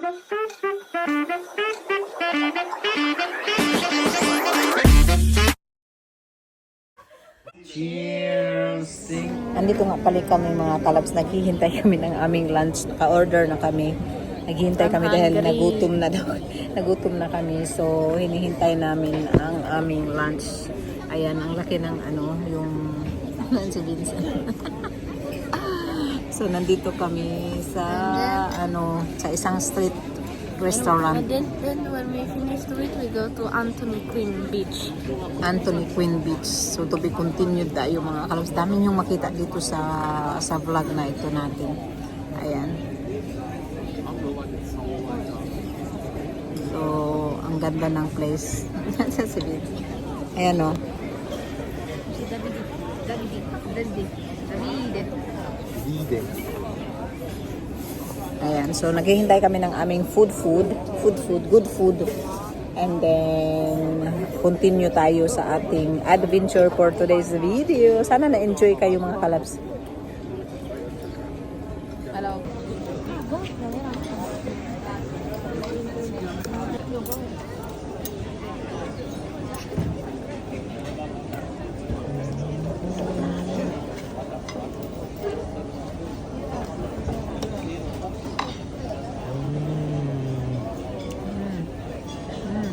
Cheers! Andito nga pala kami mga kalabs, naghihintay kami ng aming lunch, naka-order na kami. Naghihintay kami dahil nagutom na daw. Nagutom na kami, so hinihintay namin ang aming lunch. Ayan, ang laki ng ano, yung si Vincent. So nandito kami sa ano, sa isang street restaurant. And then when we finish to it, we go to Anthony Quinn Beach. Anthony Quinn Beach. So to be continued tayo mga kalabs. Dami yung makita dito sa vlog na ito natin. Ayan. So ang ganda ng place. Ayan o. Ayan, so naghihintay kami ng aming good food, and then continue tayo sa ating adventure for today's video. Sana na-enjoy kayo mga kalabs. Hello.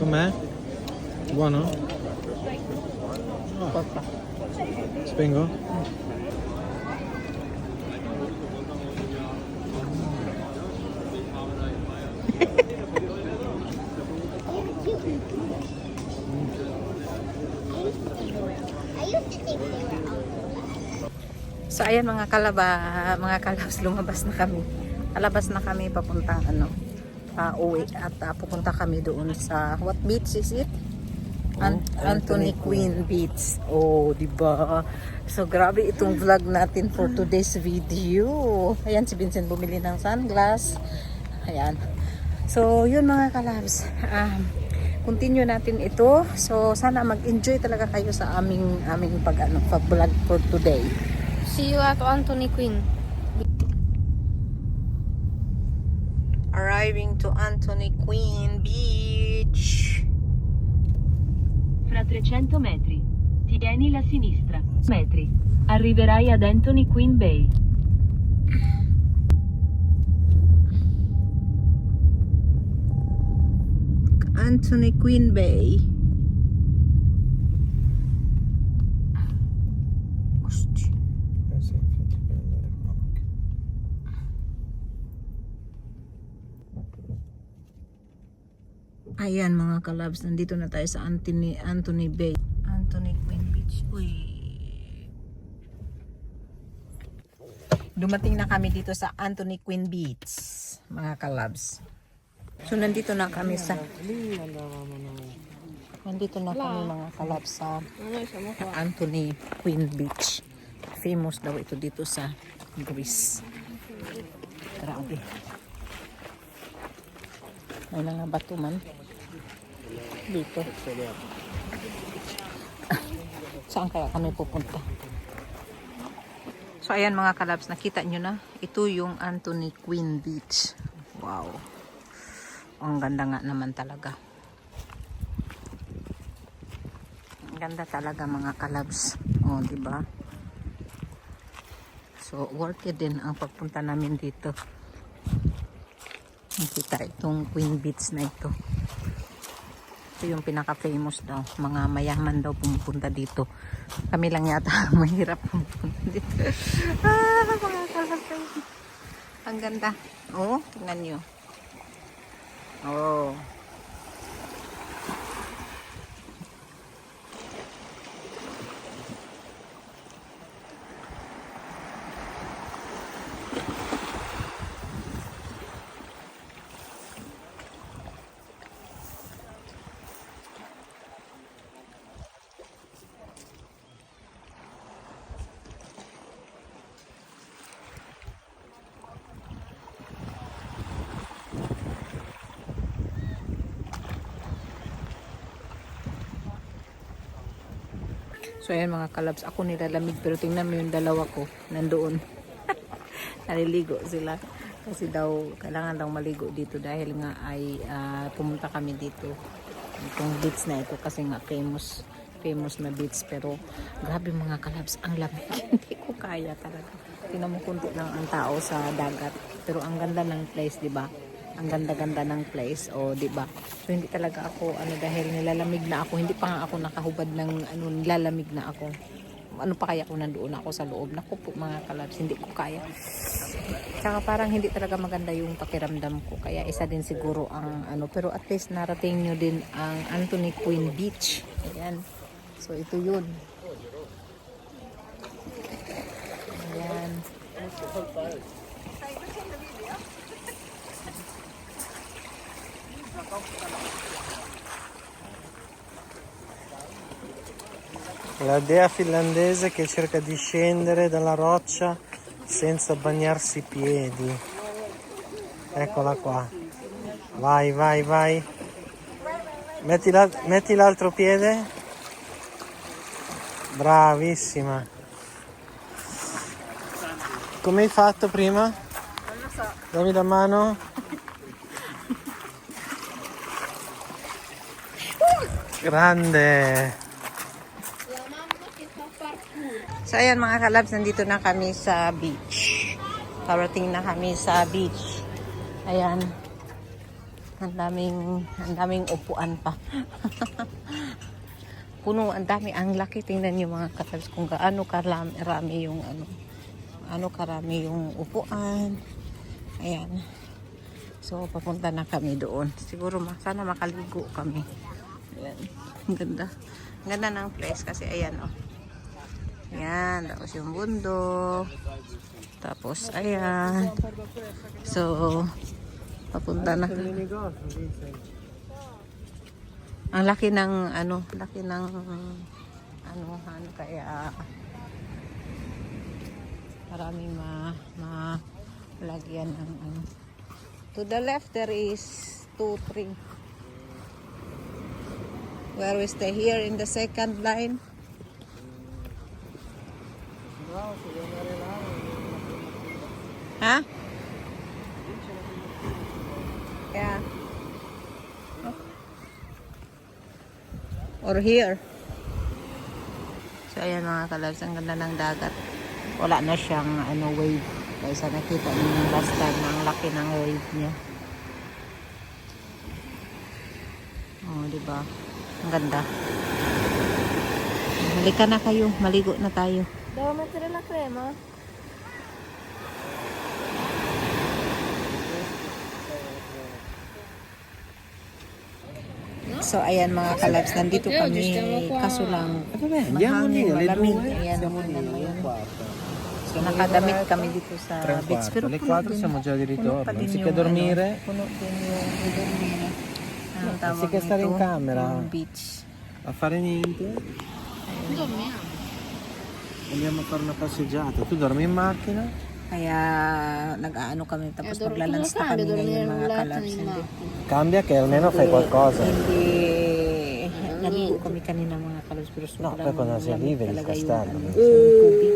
Com'è? Buono? Spengo? So ayan mga kalabs, lumabas na kami. Alabas na kami papuntang ano, uwi at pupunta kami doon sa what beach is it? Anthony Quinn Beach. Oh, di ba? So grabe itong vlog natin for today's video. Ayan si Vincent bumili ng sunglass. Ayan. So yun mga kalabs. Continue natin ito. So sana mag-enjoy talaga kayo sa aming pag-vlog for today. See you at Anthony Quinn. Arriving to Anthony Quinn Beach. Fra 300 metri, tieni la sinistra. Metri. Arriverai ad Anthony Quinn Bay. Anthony Quinn Bay. Sì, infatti puoi andare qua anche. Ayan mga kalabs, nandito na tayo sa Anthony Bay. Anthony Quinn Beach. Uy. Dumating na kami dito sa Anthony Quinn Beach, mga kalabs. So nandito na kami sa mga kalabs sa Anthony Quinn Beach. Famous daw ito dito sa Greece. Grabe. May mga bato man dito. Saan kaya kami pupunta? So ayan mga kalabs, nakita nyo na. Ito yung Anthony Quinn Beach. Wow. Ang ganda nga naman talaga. Ang ganda talaga mga kalabs. Oh, di ba? So worth it din ang pagpunta namin dito. Nakita itong Queen Beach na ito. Ito yung pinaka-famous daw. Mga mayaman daw pumupunta dito. Kami lang yata mahirap pumupunta dito. Mga kalabs. Ang ganda. Oh, tingnan nyo. Oh. So ayan mga kalabs, ako nilalamig pero tingnan mo yung dalawa ko nandoon. Naliligo sila. Kasi daw, kailangan daw maligo dito dahil nga ay pumunta kami dito. Itong beach na ito kasi nga famous na beach. Pero grabe mga kalabs, ang lamig. Hindi ko kaya talaga. Tingnan mo kunti lang ang tao sa dagat. Pero ang ganda ng place, di ba? Ang ganda-ganda ng place, o di ba? So hindi talaga ako dahil nilalamig na ako. Hindi pa nga ako nakahubad ng nilalamig na ako. Ano pa kaya kung nandoon ako sa loob? Naku po mga kalabs, hindi ko kaya. Tsaka parang hindi talaga maganda yung pakiramdam ko. Kaya isa din siguro ang pero at least narating nyo din ang Anthony Quinn Beach. Ayan. So ito yun. Ayan. La dea finlandese che cerca di scendere dalla roccia senza bagnarsi i piedi. Eccola qua. Vai, vai, vai. Metti l'altro piede. Bravissima. Come hai fatto prima? Non lo so. Dammi la mano. Grande. So ayan mga kalabs, nandito na kami sa beach. Parating na kami sa beach. Ayan. Ang daming upuan pa. Puno, ang dami, ang laki. Tingnan niyo mga kalabs kung gaano karami yung karami yung upuan. Ayan. So papunta na kami doon. Siguro sana makaligo kami. Ayan. Ang ganda. Ang ganda ng place kasi ayan oh. Ayan, tapos yung bundok. Tapos, ayan. So, papunta na. Ang laki ng, kaya maraming malagyan ng To the left, there is 2, 3. Where we stay here in the second line. Ha? Yeah. Or here. So ayan mga kalabs, ang ganda ng dagat. Wala na siyang wave. Kaysa nakita niyo last time na ang laki ng wave niya. Oh, di ba? Ang ganda. Halika na kayo, maligo na tayo. Devo mettere la crema? So ayan mga kalabs, nandito kami kaso lang mahangin, malamig. Ayan, so nakadamit kami dito sa beach. Pero alle puno 4 din, siamo già di puno pa ritorno. din Anziché yung, dormire, puno din yung dormire. Anong tawag anziché stare in nito? camera Yung beach. a fare niente, Dormiamo. andiamo a fare una passeggiata. Tu dormi in macchina? Kaya nag-aano kami tapos maglalunch na kami ngayon mga kalabs. Cambia che almeno fai qualcosa. Hindi naligo kami kanina mga kalabs pero No, poi quando si vive di castello. yung tubig.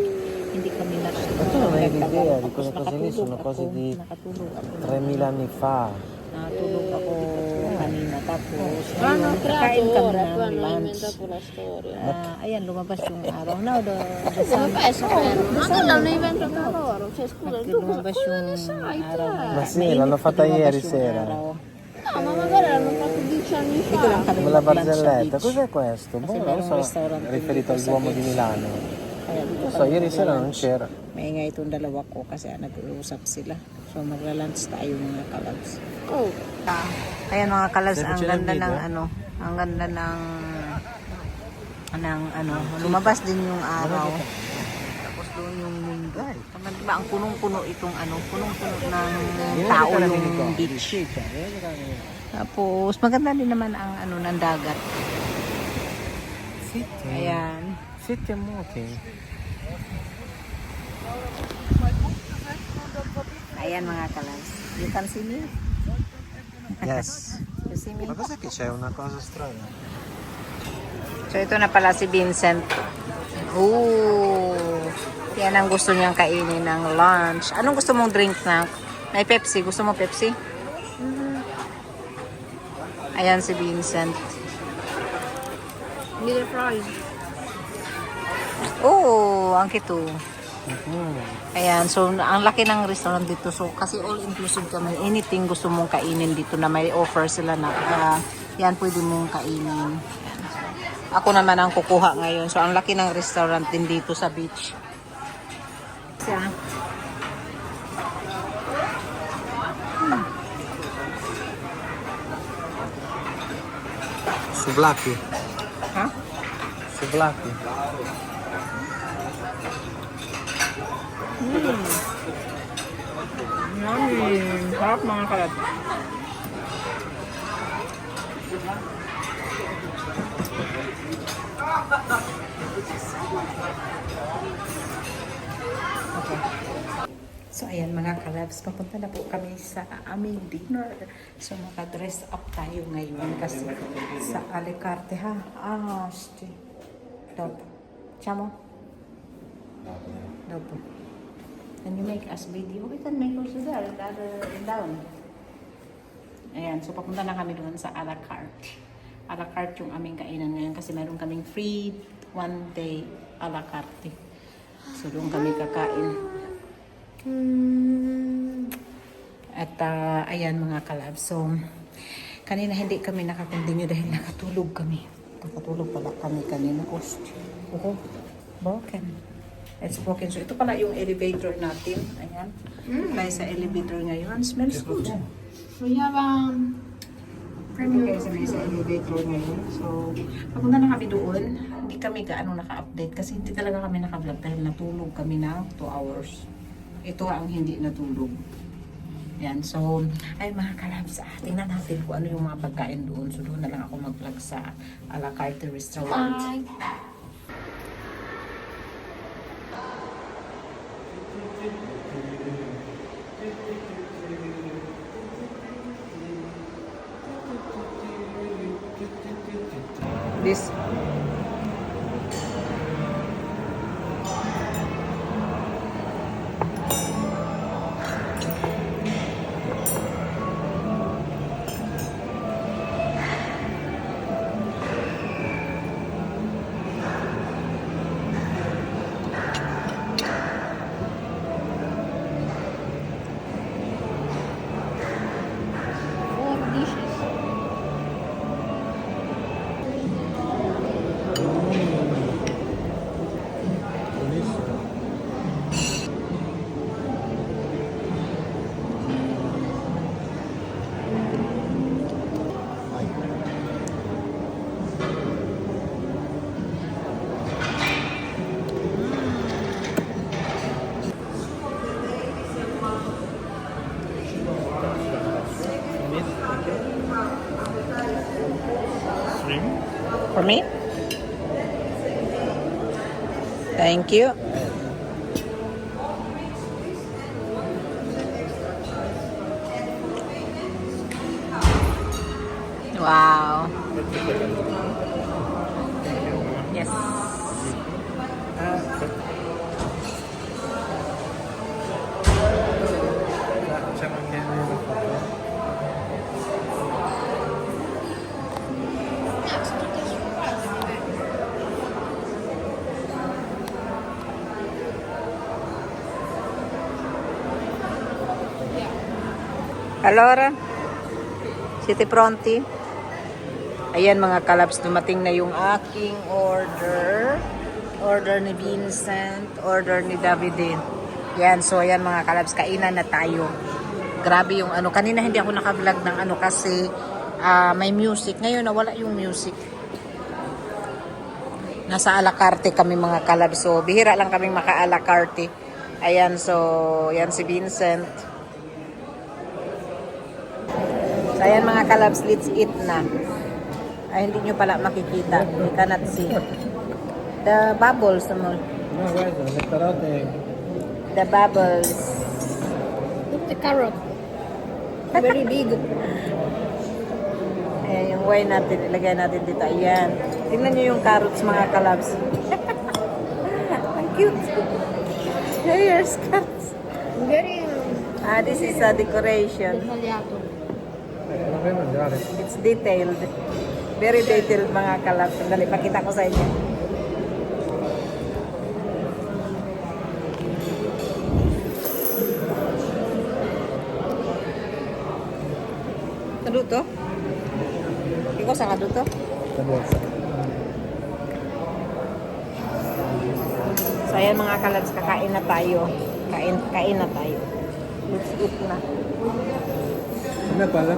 Hindi kami Ma tu non hai idea di quelle Tapos cose lì, sono cose di nakatulog ako. 3000 anni fa. Natulog ako kanina tapos Hanno kain creato kami ora, ng poi hanno lunch. inventato la storia. Ayan, lumabas yung araw. Now, the Come sun. fai a saperlo? Ma non l'hanno inventata loro. Cioè, scusa, tu Lumabas cosa yung ne sai araw. te? Ma sì, l'hanno fatta Lumabas ieri yung sera. araw. No, ma magari l'hanno fatto 10 anni Dito lang fa. kami Come la mag-lunch sa barzelletta. beach. Cos'è questo? Boh, non merong so. restaurant Riferito dito al sa Duomo di beach. Milano. Kaya dito Non so, kami ieri sera non mag-lunch. c'era. Maingay itong dalawa ko kasi nag-uusap sila. So magla-lunch tayo mga kalabs. Oh, Ayan mga kalabs, Sabi ang siya ng ganda ng video? ang ganda ng lumabas din yung araw. Tapos doon yung mundo. Diba, ang punong-puno itong punong-puno ng tao yung beach. Tapos maganda din naman ang ng dagat. Zitti. Ayan. Zitti e muti. Ayan mga kalabs. You can see me? Yes. You see me? Ma cos'è che c'è una cosa strana? So ito na pala si Vincent. Ooh. Yan ang gusto niyang kainin ng lunch. Anong gusto mong drink na? May Pepsi. Gusto mo Pepsi? Ayan si Vincent. Need a fries. Oo, ang kito. Ayan, so ang laki ng restaurant dito. So kasi all inclusive kami. Anything gusto mong kainin dito na may offer sila na yan pwede mong kainin. Ayan. Ako naman ang kukuha ngayon. So ang laki ng restaurant din dito sa beach. Siya. Souvlaki. Ha? Souvlaki. Yummy. Sarap mga kalat. Okay. So ayan mga kalabs, papunta na po kami sa aming dinner. So maka-dress up tayo ngayon kasi sa Alicarte ha. Sti. Dopo. Chamo? Dopo. Can you make us video? We can make also there, the other down. Ayan, so papunta na kami doon sa Alicarte. Alicarte yung aming kainan ngayon kasi meron kaming free one day Alicarte. So doon kami kakain. At ayan mga kalab. So kanina hindi kami nakakontinue dahil nakatulog kami. Nakatulog pala kami kanina. Oh, broken. It's broken. So ito pala yung elevator natin. Ayan. Tayo sa elevator ngayon. Smells good. We have Ito guys, may sa elevator ngayon. So, papunta na kami doon. Hindi kami gaano naka-update kasi hindi talaga kami naka-vlog dahil natulog kami ng 2 hours. Ito ang hindi natulog. Yan. So, ay mga kalabs, tingnan natin kung ano yung mga pagkain doon. So, doon na lang ako mag-vlog sa Alicarte Restaurant. bye. This Four dishes. for me? Thank you. Wow. Yes. Facciamo anche una foto. Allora, siete pronti? Ayan mga kalabs, dumating na yung aking order. Order ni Vincent, order ni Davide. Yan, so ayan mga kalabs, kainan na tayo. Grabe yung ano, kanina hindi ako naka-vlog ng ano kasi may music. Ngayon nawala yung music. Nasa Alicarte kami mga kalabs, so bihira lang kaming maka-Alicarte. Ayan, so yan si Vincent. So, ayan mga kalabs, let's eat na. Ay, hindi nyo pala makikita. You cannot see. The bubbles, No, guarda, le carote. the bubbles. Look the carrot. Very big. Ayan, yung wine natin, ilagay natin dito. Ayan. Tingnan nyo yung carrots mga kalabs. Ang cute. Here's carrots. Very This is a decoration. Dettagliato. Non vuoi mangiare? It's detailed. Very detailed mga kalab. Sandali, pakita ko sa inyo. Kaduto? Ikaw sa kaduto? La borsa. So ayan mga kalabs, kakain na tayo. Kain na tayo. Let's eat na. Come quella?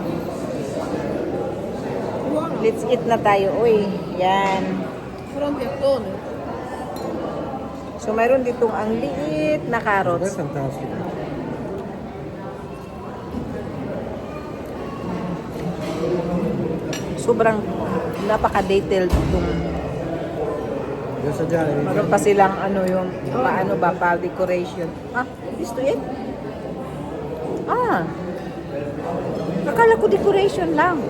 Let's eat na tayo. Uy, yan. Però un piattone. So mayroon ditong ang liit na Questo è carrots. fantastico. Sobrang napaka-detailed itong Devo assaggiare? meron pa silang ano yung paano ba pa decoration. Is to it? Akala ko decoration lang.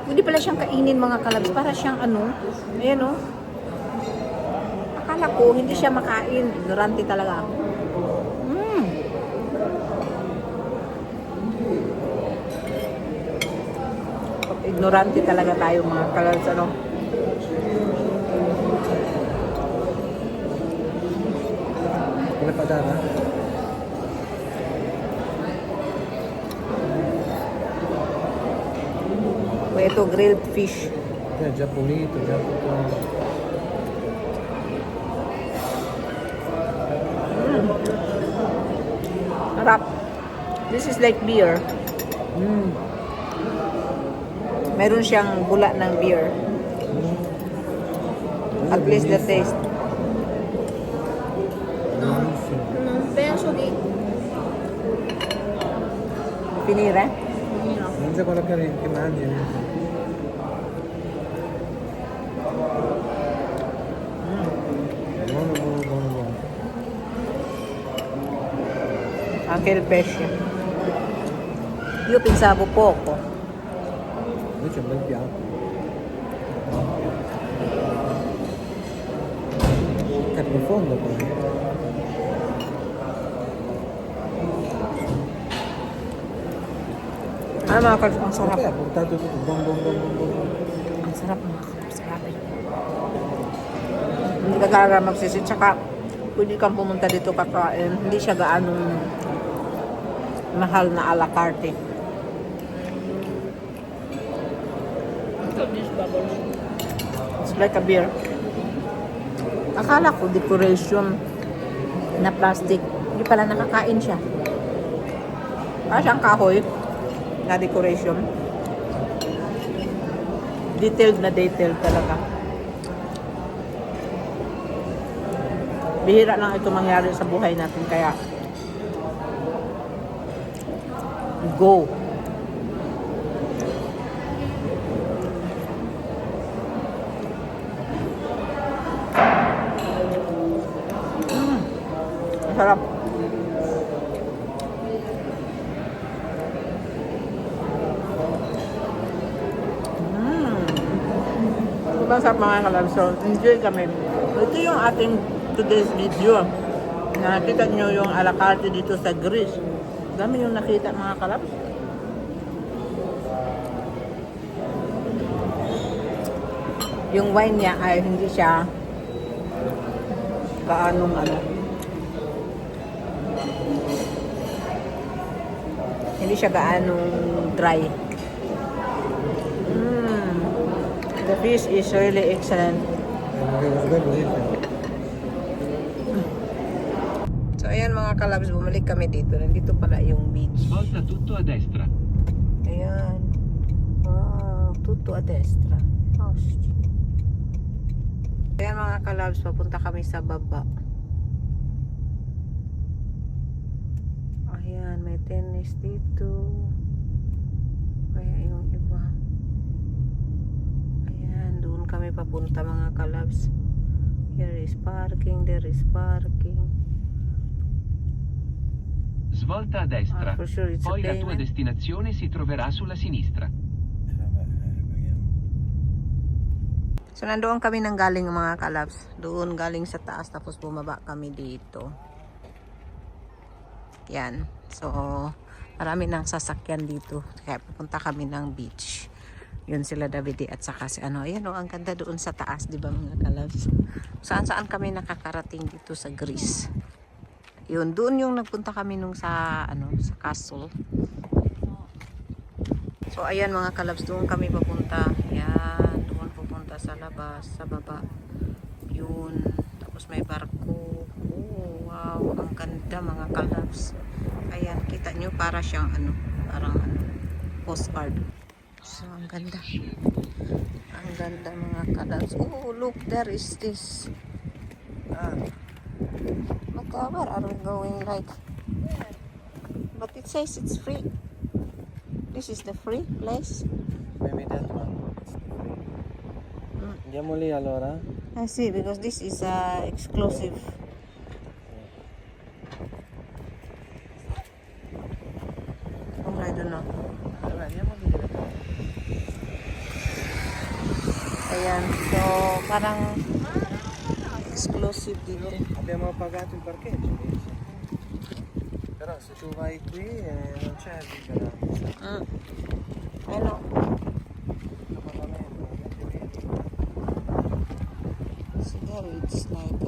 Pwede pala siyang kainin mga kalabs. Para siyang ano, ayan o. Akala ko hindi siya makain. Ignorante talaga ako. Ignorante talaga tayo mga kalabs. Ano? Come patata? O ito, grilled fish. È già pulito, già tutto. Harap. This is like beer. Meron siyang bula ng beer. At least the taste. Buonissimo. Non penso di... Finire? No. Mangia quello che mangi. Buono, buono, buono, buono. Anche il pesce. Io pensavo poco. Invece è un bel piatto. È profondo poi. Mga kalabs, ang sarap. Perché ha portato tutto bom bom bom bom bom. Ang sarap mga kalabs. Grabe. Hindi ka talaga magsisit. Tsaka, pwede kang pumunta dito kakain. Hindi siya gaanong mahal na a la carte. It's like a beer. Akala ko decoration na plastic. Hindi pala nakakain siya. Para siyang kahoy na decoration. Detailed na detailed talaga. Bihira lang ito mangyari sa buhay natin kaya go. Sarap. Sobrang sarap mga kalab. So, enjoy kami. Ito yung ating today's video. Nakita nyo yung a la carte dito sa Greece. Dami yung nakita mga kalab. Yung wine niya ay hindi siya gaanong ano. Hindi siya gaanong dry. The fish is really excellent. So ayan mga kalabs, bumalik kami dito. Nandito pala yung beach. Svolta tutto a destra. Ayan. Wow, tutto a destra. Oh, shit. Ayan mga kalabs, papunta kami sa baba. Ayan, may tennis dito. Kaya yung iba. Ayan, doon kami papunta mga kalabs. Here is parking, there is parking. Svolta a destra. For sure it's a Poi la tua payment. destinazione si troverà sulla sinistra. So nandoon kami nang galing mga kalabs. Doon galing sa taas tapos bumaba kami dito. Yan. So, marami ng sasakyan dito. Kaya pupunta kami ng beach. Yun sila Davide at saka si ano. Ayan o, ang ganda doon sa taas, di ba mga kalabs? Saan-saan kami nakakarating dito sa Greece. Yun, doon yung nagpunta kami nung sa, ano, sa castle. So, ayan mga kalabs, doon kami papunta. Ayan, doon pupunta sa labas, sa baba. Yun, tapos may barko. Oh, wow, ang ganda mga kalabs. Ayan, kita nyo para siyang ano, parang ano, postcard. So, ang ganda. Ang ganda mga kalabs. Oh, look, there is this. But where are we going like? But it says it's free. This is the free place. Maybe that one. Andiamo lì allora? I see, because this is exclusive. Oh, I don't know. Allora, andiamo lì direttamente. Ayan, so parang exclusive dito. Abbiamo pagato il parcheggio. Però se tu vai qui non c'è differenza. I know. So there it's like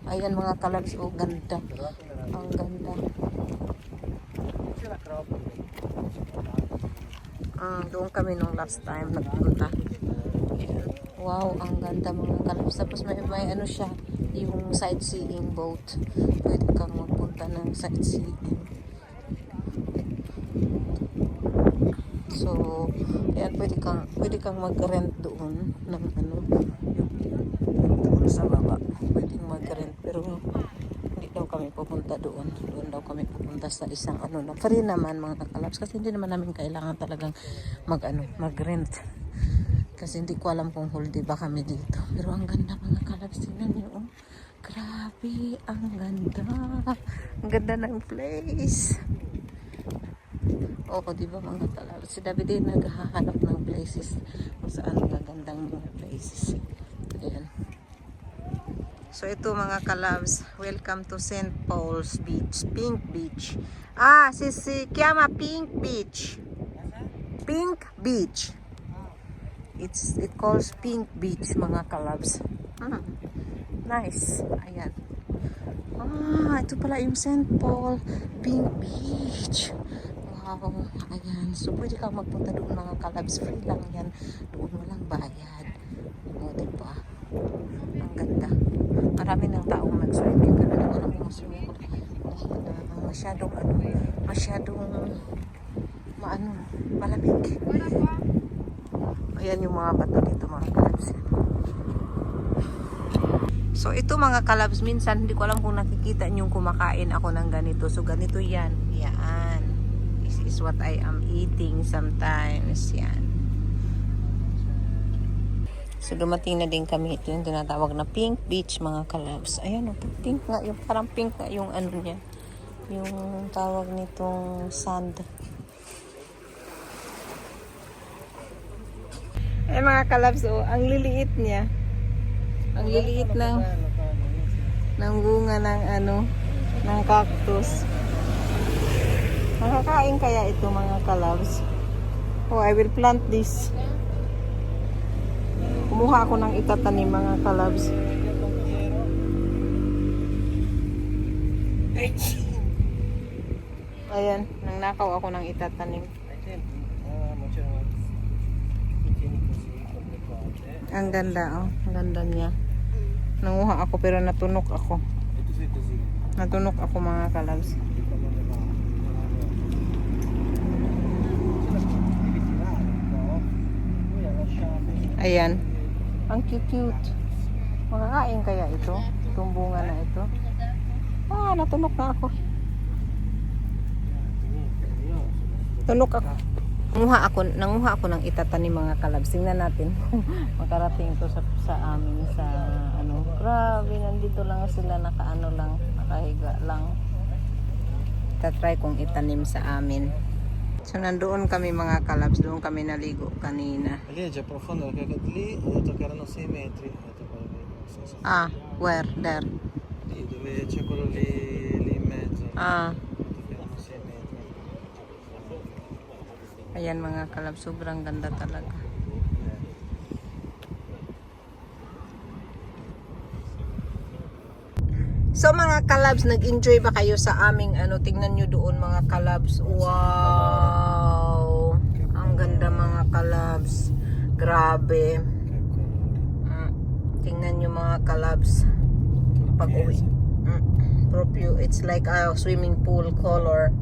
ayan mga kalabs, oh ganda. Ang ganda. C'è l'acropoli. Doon kami nung last time nagpunta. Ayan. Wow, ang ganda mga kalabs. Tapos may ano siya, yung sightseeing boat. Pwede kang magpunta ng sightseeing. So, ayan, pwede kang mag-rent doon ng ano, doon sa baba. Pwedeng mag-rent, pero hindi daw kami pupunta doon. Doon daw kami pupunta sa isang ano na free naman mga kalabs, kasi hindi naman namin kailangan talagang mag-rent. Kasi hindi ko alam kung holiday ba kami dito. Pero ang ganda mga kalabs, tingnan niyo. Oh. Grabe, ang ganda. Ang ganda ng place. Oo, di ba mga kalabs? Si David din naghahanap ng places kung saan magagandang mga places. Ayan. So ito mga kalabs, welcome to St. Paul's Beach, Pink Beach. Si chiama Pink Beach. Pink Beach. It calls Pink Beach mga kalabs. Nice. Ayan. Ito pala yung St. Paul Pink Beach. Wow. Ayan. So pwede kang magpunta doon mga kalabs. Free lang yan. Doon walang bayad. O, diba? Ang ganda. Marami ng taong nag-swimming. Pero naman ang mga swimming ko. Masyadong malamig. Ayan yung mga bato dito mga kalabs. So ito mga kalabs, minsan hindi ko alam kung nakikita nyo kumakain ako ng ganito. So ganito yan. Yan. This is what I am eating sometimes. Yan. So dumating na din kami. Ito yung tinatawag na Pink Beach mga kalabs. Ayan o. Pink nga. Yung, parang pink nga yung ano niya. Yung tawag nitong sand. Eh mga kalabs, oh, ang liliit niya. Ang liliit ng bunga ng ano, ng cactus. Makakain kaya ito mga kalabs? Oh, I will plant this. Kumuha ako ng itatanim mga kalabs. Ayan, nangnakaw ako ng itatanim. Ang ganda, oh. Ang ganda niya. Nanguha ako pero natunok ako. Natunok ako mga kalabs. Ayan. Ang cute-cute. Makakain kaya ito? Itong bunga na ito? Natunok na ako. Tunok ako. Nanguha ako ng itatanim mga kalabs. Tingnan natin kung makarating ito sa amin sa ano. Grabe, nandito lang sila nakahiga lang. Tatry kong itanim sa amin. So nandoon kami mga kalabs, doon kami naligo kanina. Lì è già profondo perché lì ho detto che erano 6 metri. Where? There? Lì dove c'è quello lì in mezzo. Ah. Ayan mga kalab, sobrang ganda talaga. So mga kalabs, nag-enjoy ba kayo sa aming ano? Tingnan nyo doon mga kalabs. Wow! Ang ganda mga kalabs. Grabe. Tingnan nyo mga kalabs. Pag-uwi. Proprio, it's like a swimming pool color.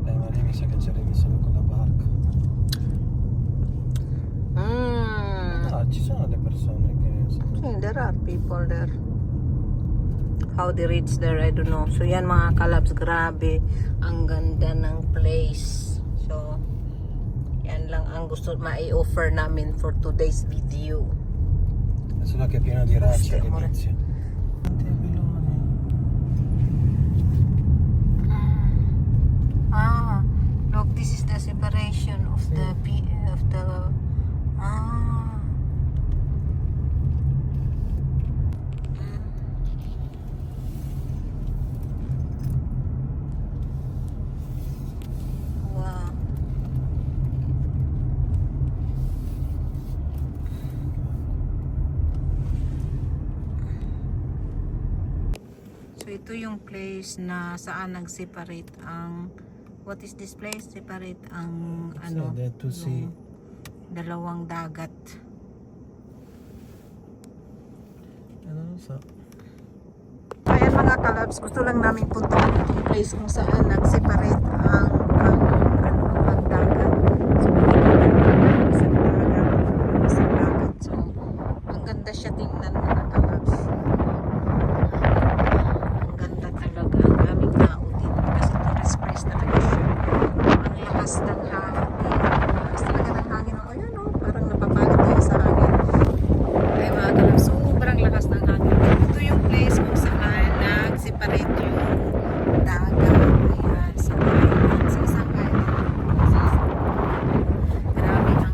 Ma lì mi sa che ci arrivissero con la barca. Ah, ci sono le persone che There are people there. How they reach there, I don't know. So yan mga kalabs, grabe. Ang ganda ng place. So, yan lang ang gusto ma-i-offer namin for today's video. solo che è pieno di rocce amore. all'inizio. Ah, look, this is the separation of the wow. So ito yung place na saan nag-separate ang what is this place? Separate ang ano? Sì, to see. Yung dalawang dagat. Non lo so. Ayan mga kalabs, gusto lang namin puntahan itong place kung saan nag-separate ang dagat. So isang dagat. So ang ganda siya tingnan mga kalabs. Ang ganda talaga. Ang daming tao dito kasi tourist place talaga siya. Ang lakas ng hangin. Ang lakas talaga ng hangin. O yan o, parang napapagod tayo sa hangin. Ay mga kalabs, sobrang lakas ng hangin. Ito yung place kung saan nag-separate yung dagat. Ayan, sa island. Sa isang island. Grabe ang ganda.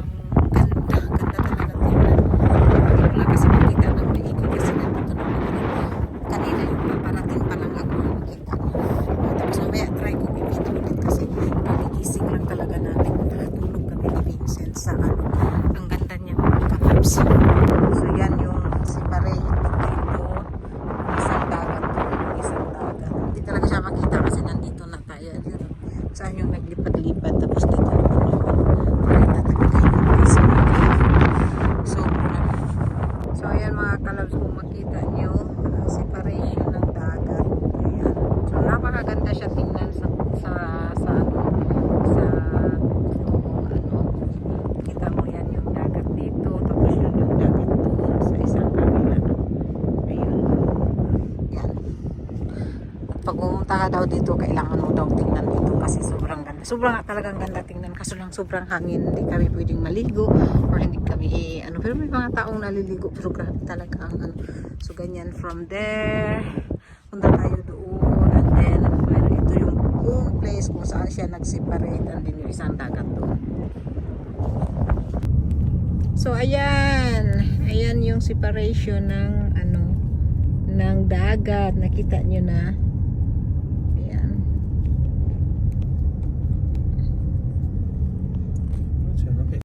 Ganda talaga tingnan. Hindi ko lang kasi makita ng maigi kasi nandito naman kanina yung paparating pa lang ako makita. Tapos mamaya try ko i-video ulit kasi nagigising lang talaga namin. Nakatulog kami ni Vincent sa ano. Ang ganda niya mga kalabs. So yan yung separate dito. Isang dagat doon, isang dagat. Hindi talaga siya makita kasi nandito na tayo. Dito. Saan yung naglipad-lipad tapos dito naman nakita talaga yung place mga kalabs. So ayan mga kalabs, kung makita nyo ang separation ng dagat. Ayan. So napakaganda siya tingnan sa kita mo yan yung dagat dito tapos yun yung dagat doon sa isang kabila. Ayun. Yan. At pag pumunta ka daw dito, kailangan mo daw tingnan dito kasi sobrang ganda. Sobrang talagang ganda tingnan kaso lang sobrang hangin. Hindi kami pwedeng maligo or hindi kami pero may mga taong naliligo pero grabe talaga ang ano. So ganyan from there punta tayo doon and then ito yung buong place kung saan siya nag-separate and then yung isang dagat doon. So ayan yung separation ng ng dagat, nakita nyo na.